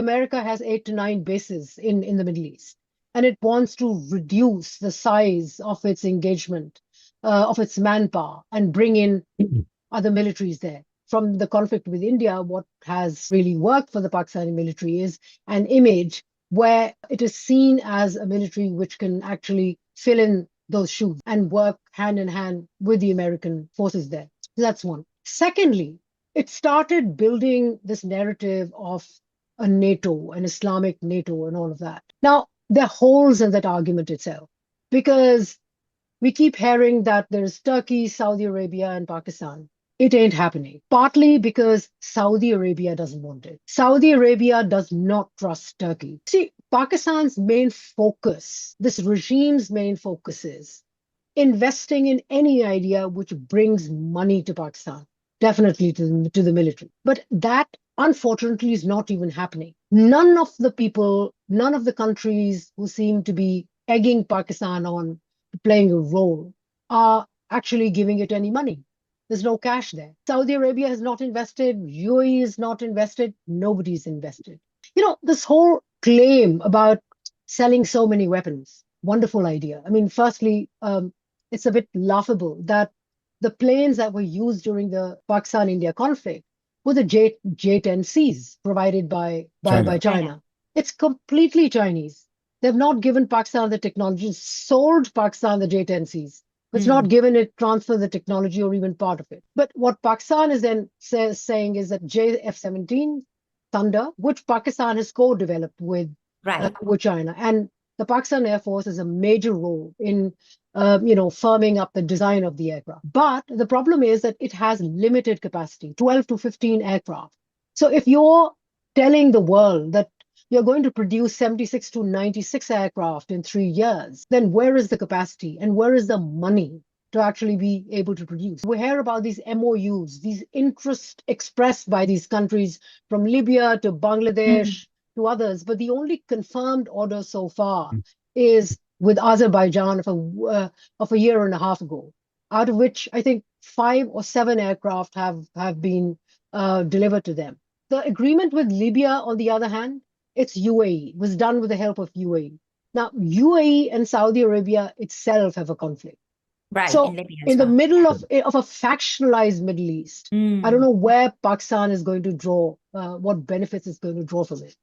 America has 8 to 9 bases in the Middle East, and it wants to reduce the size of its engagement, of its manpower, and bring in other militaries there. From the conflict with India, what has really worked for the Pakistani military is an image where it is seen as a military which can actually fill in those shoes and work hand in hand with the American forces there. So that's one. Secondly, it started building this narrative of a NATO, an Islamic NATO, and all of that. Now, there are holes in that argument itself because we keep hearing that there's Turkey, Saudi Arabia, and Pakistan. It ain't happening. Partly because Saudi Arabia doesn't want it. Saudi Arabia does not trust Turkey. See, Pakistan's main focus, this regime's main focus is investing in any idea which brings money to Pakistan, definitely to the military. But that, unfortunately, is not even happening. None of the people, none of the countries who seem to be egging Pakistan on playing a role are actually giving it any money. There's no cash there. Saudi Arabia has not invested. UAE is not invested. Nobody's invested. This whole claim about selling so many weapons, wonderful idea. I mean, firstly, it's a bit laughable that the planes that were used during the Pakistan-India conflict were the J-10Cs provided by China. It's completely Chinese. They've not given Pakistan the technology, sold Pakistan the J-10Cs. It's not given it, transfer the technology or even part of it. But what Pakistan is then saying is that JF-17 Thunder, which Pakistan has co-developed with China, and the Pakistan Air Force has a major role in, firming up the design of the aircraft. But the problem is that it has limited capacity, 12 to 15 aircraft. So if you're telling the world that you're going to produce 76 to 96 aircraft in 3 years, then where is the capacity and where is the money to actually be able to produce? We hear about these MOUs, these interests expressed by these countries from Libya to Bangladesh to others, but the only confirmed order so far is with Azerbaijan of a year and a half ago, out of which I think 5 or 7 aircraft have been delivered to them. The agreement with Libya, on the other hand, it's UAE. It was done with the help of UAE. Now, UAE and Saudi Arabia itself have a conflict. Right, so in Libya in the middle of a factionalized Middle East, I don't know where Pakistan is going to draw, what benefits it's going to draw from it.